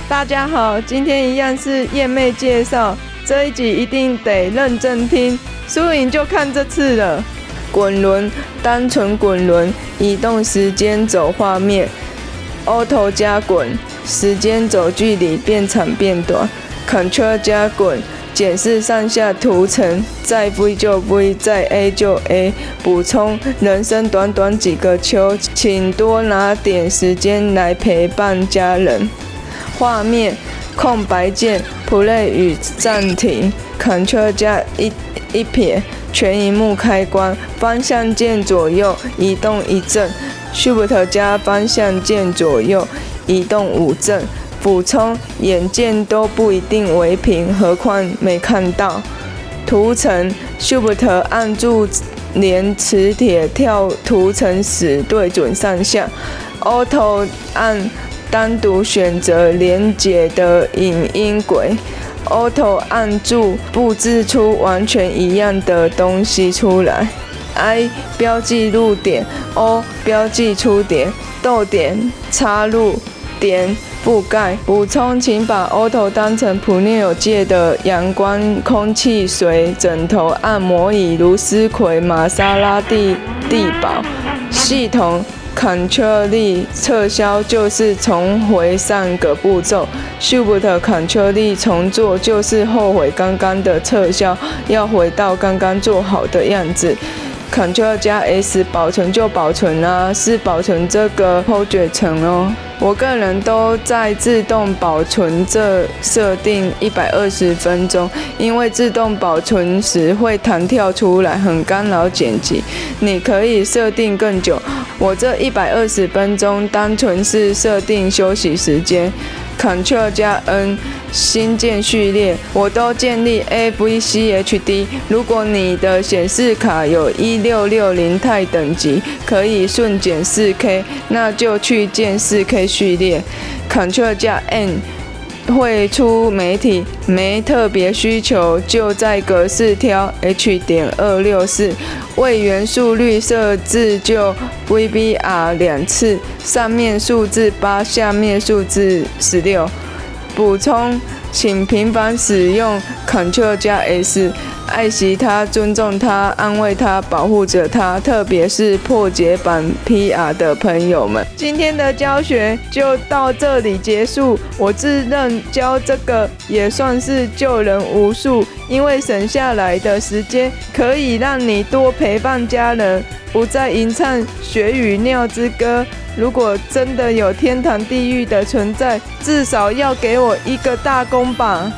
大家好，今天一样是燕妹介绍，这一集一定得认真听，输赢就看这次了。滚轮，单纯滚轮，移动时间走画面 ，Auto 加滚，时间走距离变长变短 ，Ctrl 加滚。检视上下图层，再 V 就 V， 再 A 就 A。补充：人生短短几个秋，请多拿点时间来陪伴家人。画面空白键 Play 与暂停 ，Ctrl 加一撇，全萤幕开关。方向键左右移动1阵 ，Shift 加方向键左右移动5阵。补充：眼见都不一定为凭，何况没看到。图层 Shift 按住连磁铁跳图层时对准上下 ，Auto 按单独选择连结的影音轨 ，Auto 按住布置出完全一样的东西出来。I 标记入点 ，O 标记出点，逗点插入点。覆盖补充，请把 Auto 当成普纽界的阳光、空气、水、枕头、按摩椅、芦丝葵、玛莎拉蒂地堡。系统 Ctrl 撤销就是重回上个步骤 ，Shift Ctrl 重做就是后悔刚刚的撤销，要回到刚刚做好的样子。Ctrl 加 S 保存就保存啊，是保存这个 project 层哦。我个人都在自动保存这设定120分钟，因为自动保存时会弹跳出来，很干扰剪辑。你可以设定更久，我这120分钟单纯是设定休息时间。Ctrl 加 N 新建序列，我都建立 AVCHD。如果你的显示卡有1660钛等级，可以顺检 4K， 那就去建 4K 序列。Ctrl 加 N 绘出媒体，没特别需求就在格式挑 H.264， 位元速率设置就 VBR 2次，上面数字8，下面数字16。补充，请频繁使用 Ctrl 加 S， 爱惜它，尊重它，安慰它，保护着它，特别是破解版 PR 的朋友们。今天的教学就到这里结束。我自认教这个也算是救人无数，因为省下来的时间可以让你多陪伴家人，不再吟唱血与尿之歌。如果真的有天堂地狱的存在，至少要给我一个大功吧。